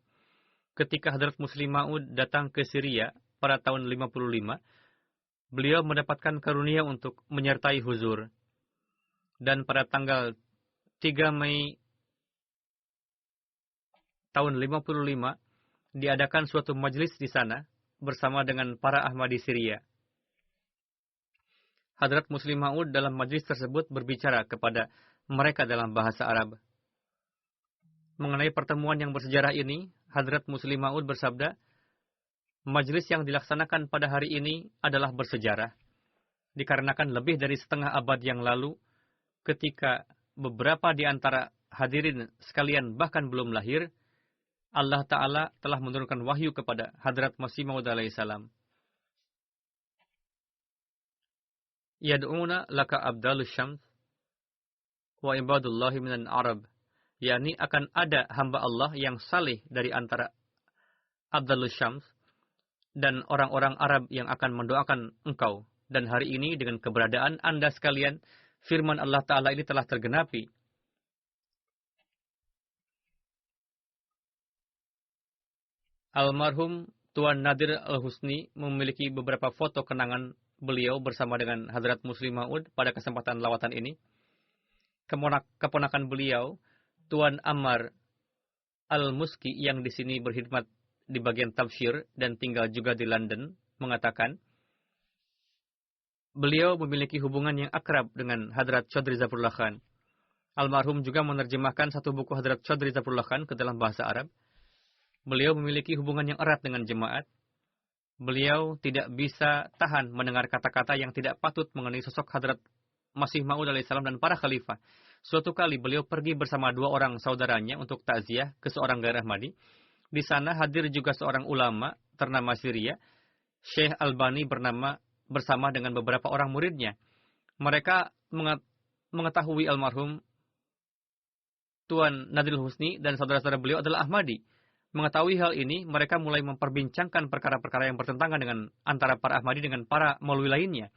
Ketika Hadrat Muslim Maud datang ke Syria pada tahun 55, beliau mendapatkan karunia untuk menyertai huzur. Dan pada tanggal 3 Mei tahun 55, diadakan suatu majlis di sana bersama dengan para Ahmadi Syria. Hadrat Muslim Maud dalam majlis tersebut berbicara kepada mereka dalam bahasa Arab. Mengenai pertemuan yang bersejarah ini, Hadrat Muslim Maud bersabda, majlis yang dilaksanakan pada hari ini adalah bersejarah. Dikarenakan lebih dari setengah abad yang lalu, ketika beberapa di antara hadirin sekalian bahkan belum lahir, Allah Ta'ala telah menurunkan wahyu kepada Hadrat Masih Maud alaihissalam. Yad'una laka abdalus syams wa ibadullahi minan Arab, yakni akan ada hamba Allah yang saleh dari antara Abdalus Syams dan orang-orang Arab yang akan mendoakan engkau. Dan hari ini dengan keberadaan Anda sekalian, firman Allah Ta'ala ini telah tergenapi. Almarhum Tuan Nadir Al-Husni memiliki beberapa foto kenangan beliau bersama dengan Hadrat Muslim Maud pada kesempatan lawatan ini. Keponakan beliau, Tuan Ammar Al-Muski yang di sini berkhidmat di bagian tafsir dan tinggal juga di London, mengatakan, beliau memiliki hubungan yang akrab dengan Hadrat Chaudhry Zafrullah Khan. Almarhum juga menerjemahkan satu buku Hadrat Chaudhry Zafrullah Khan ke dalam bahasa Arab. Beliau memiliki hubungan yang erat dengan jemaat. Beliau tidak bisa tahan mendengar kata-kata yang tidak patut mengenai sosok Hadrat Masih Maud alaihissalam dan para khalifah. Suatu kali beliau pergi bersama dua orang saudaranya untuk takziah ke seorang Ghair Ahmadi. Di sana hadir juga seorang ulama ternama Syria, Syekh Albani bersama dengan beberapa orang muridnya. Mereka mengetahui almarhum Tuan Nadir Husni dan saudara-saudara beliau adalah Ahmadi. Mengetahui hal ini, mereka mulai memperbincangkan perkara-perkara yang bertentangan dengan antara para Ahmadi dengan para maulwi lainnya.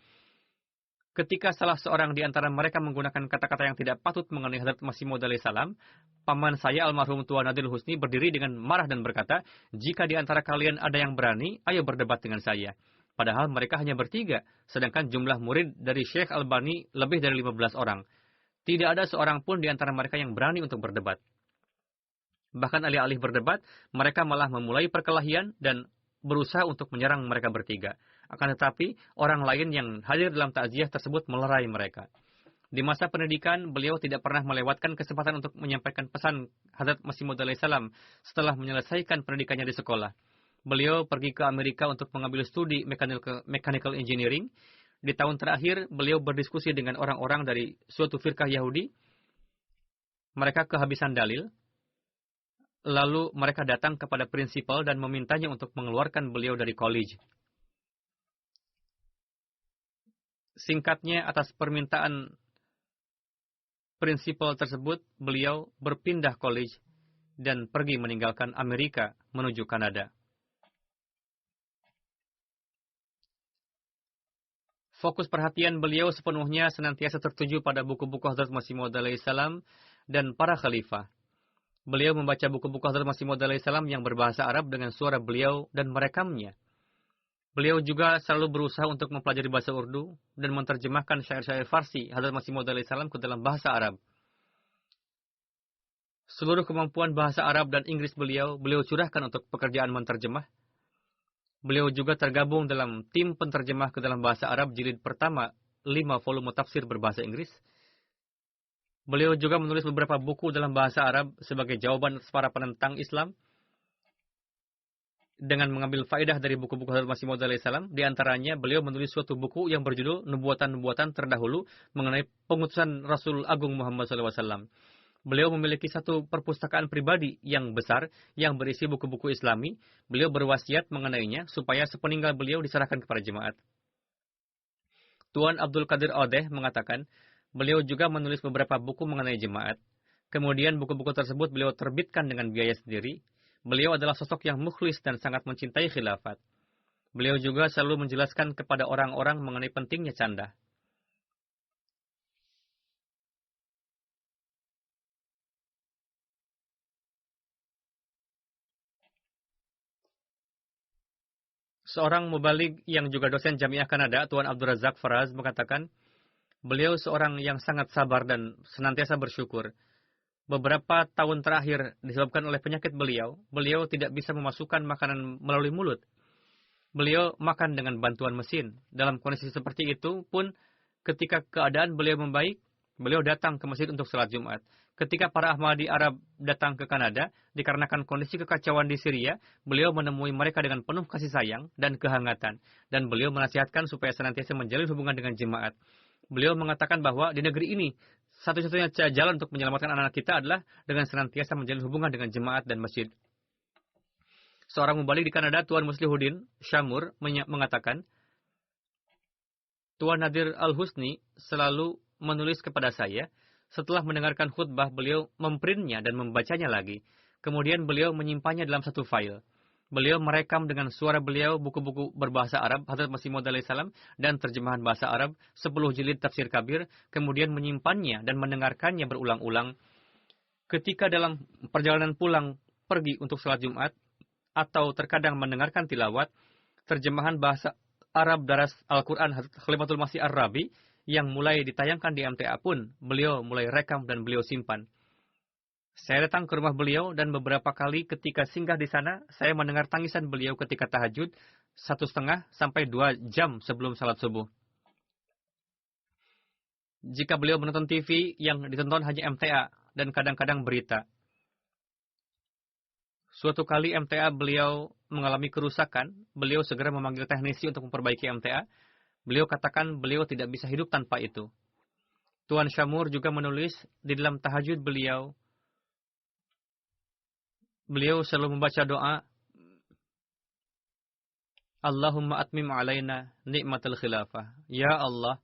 Ketika salah seorang di antara mereka menggunakan kata-kata yang tidak patut mengenai Hadrat Masih Maud alaihissalam, paman saya almarhum Tuan Nadir Husni berdiri dengan marah dan berkata, jika di antara kalian ada yang berani, ayo berdebat dengan saya. Padahal mereka hanya bertiga, sedangkan jumlah murid dari Syekh Albani lebih dari 15 orang. Tidak ada seorang pun di antara mereka yang berani untuk berdebat. Bahkan alih-alih berdebat, mereka malah memulai perkelahian dan berusaha untuk menyerang mereka bertiga. Akan tetapi, orang lain yang hadir dalam takziah tersebut melerai mereka. Di masa pendidikan, beliau tidak pernah melewatkan kesempatan untuk menyampaikan pesan Hadrat Masih Maud alaihissalam setelah menyelesaikan pendidikannya di sekolah. Beliau pergi ke Amerika untuk mengambil studi mechanical engineering. Di tahun terakhir, beliau berdiskusi dengan orang-orang dari suatu firqah Yahudi. Mereka kehabisan dalil. Lalu mereka datang kepada prinsipal dan memintanya untuk mengeluarkan beliau dari college. Singkatnya, atas permintaan prinsipal tersebut, beliau berpindah college dan pergi meninggalkan Amerika menuju Kanada. Fokus perhatian beliau sepenuhnya senantiasa tertuju pada buku-buku Hadrat Masih Maud alaihissalam dan para khalifah. Beliau membaca buku-buku Hadrat Masih Maud alaihissalam yang berbahasa Arab dengan suara beliau dan merekamnya. Beliau juga selalu berusaha untuk mempelajari bahasa Urdu dan menerjemahkan syair-syair Farsi Hadrat Masih Maud alaihissalam ke dalam bahasa Arab. Seluruh kemampuan bahasa Arab dan Inggris beliau curahkan untuk pekerjaan menterjemah. Beliau juga tergabung dalam tim penterjemah ke dalam bahasa Arab jilid pertama 5 volume tafsir berbahasa Inggris. Beliau juga menulis beberapa buku dalam bahasa Arab sebagai jawaban atas para penentang Islam dengan mengambil faedah dari buku-buku Hadrat Masih Maud alaihissalam. Di antaranya, beliau menulis suatu buku yang berjudul Nubuatan-Nubuatan Terdahulu mengenai pengutusan Rasul Agung Muhammad SAW. Beliau memiliki satu perpustakaan pribadi yang besar yang berisi buku-buku Islami. Beliau berwasiat mengenainya supaya sepeninggal beliau diserahkan kepada jemaat. Tuan Abdul Qadir Odeh mengatakan, beliau juga menulis beberapa buku mengenai jemaat. Kemudian buku-buku tersebut beliau terbitkan dengan biaya sendiri. Beliau adalah sosok yang mukhlis dan sangat mencintai khilafat. Beliau juga selalu menjelaskan kepada orang-orang mengenai pentingnya canda. Seorang mubalig yang juga dosen Jamiah Kanada, Tuan Abdul Razak Faraz, mengatakan, beliau seorang yang sangat sabar dan senantiasa bersyukur. Beberapa tahun terakhir disebabkan oleh penyakit beliau tidak bisa memasukkan makanan melalui mulut. Beliau makan dengan bantuan mesin. Dalam kondisi seperti itu pun, ketika keadaan beliau membaik, beliau datang ke masjid untuk salat Jumat. Ketika para Ahmadi Arab datang ke Kanada, dikarenakan kondisi kekacauan di Syria, beliau menemui mereka dengan penuh kasih sayang dan kehangatan. Dan beliau menasihatkan supaya senantiasa menjalin hubungan dengan jemaat. Beliau mengatakan bahwa di negeri ini, satu-satunya jalan untuk menyelamatkan anak-anak kita adalah dengan senantiasa menjalin hubungan dengan jemaat dan masjid. Seorang mubalik di Kanada, Tuan Muslihuddin Syamur, mengatakan, Tuan Nadir Al-Husni selalu menulis kepada saya. Setelah mendengarkan khutbah, beliau memprintnya dan membacanya lagi. Kemudian beliau menyimpannya dalam satu file. Beliau merekam dengan suara beliau buku-buku berbahasa Arab, Hadrat Masih Maud alaihissalam, dan terjemahan bahasa Arab, 10 jilid tafsir kabir, kemudian menyimpannya dan mendengarkannya berulang-ulang. Ketika dalam perjalanan pulang pergi untuk salat Jumat, atau terkadang mendengarkan tilawat, terjemahan bahasa Arab daras Al-Quran Khalifatul Masih Ar-Rabi, yang mulai ditayangkan di MTA pun, beliau mulai rekam dan beliau simpan. Saya datang ke rumah beliau dan beberapa kali ketika singgah di sana, saya mendengar tangisan beliau ketika tahajud 1,5 sampai 2 jam sebelum salat subuh. Jika beliau menonton TV, yang ditonton hanya MTA dan kadang-kadang berita. Suatu kali MTA beliau mengalami kerusakan, beliau segera memanggil teknisi untuk memperbaiki MTA. Beliau katakan beliau tidak bisa hidup tanpa itu. Tuan Syamur juga menulis di dalam tahajud beliau selalu membaca doa, Allahumma atmim alaina ni'matul khilafah. Ya Allah,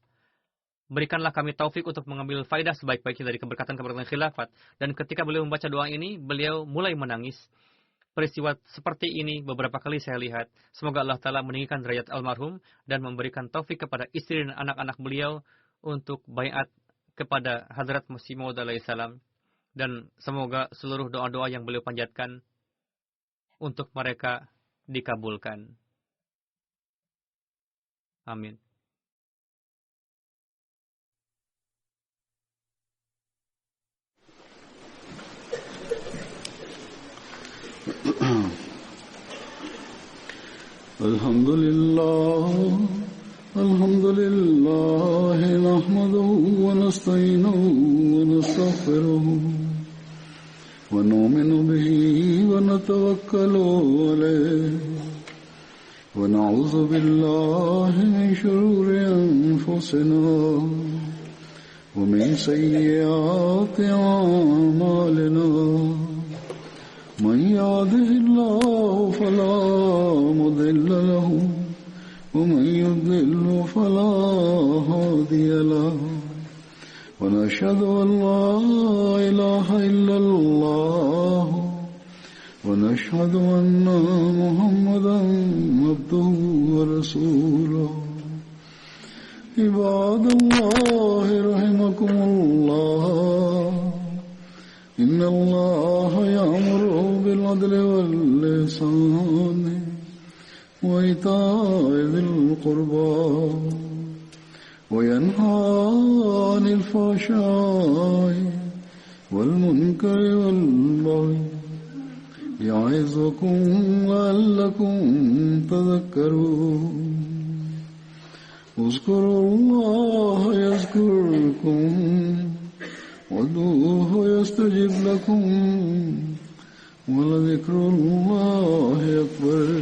berikanlah kami taufik untuk mengambil faidah sebaik-baiknya dari keberkatan-keberkatan khilafat. Dan ketika beliau membaca doa ini, beliau mulai menangis. Peristiwa seperti ini beberapa kali saya lihat. Semoga Allah Ta'ala meninggikan derajat almarhum dan memberikan taufik kepada istri dan anak-anak beliau untuk baiat kepada Hadrat Masih Maud alaihissalam. Dan semoga seluruh doa-doa yang beliau panjatkan untuk mereka dikabulkan. Amin. Alhamdulillah nahmaduhu wa nasta'inuhu wa nastaghfiruhu wa nu'minu bihi wa natawakkalu alayhi wa na'udzu billahi min shururi anfusina wa min sayyiati a'malina. من يهده الله فلا مضل له ومن يضلل فلا هادي له ونشهد أن لا إله إلا الله ونشهد أن محمدا عبده ورسوله. عباد الله رحمكم الله إن الله يأمر بالعدل والإحسان وإيتاء ذي القربى وينهى عن الفحشاء والمنكر والبغي يعظكم لعلكم تذكرون. اذكروا الله يذكركم وادعوه يستجب لكم ولذكر الله أكبر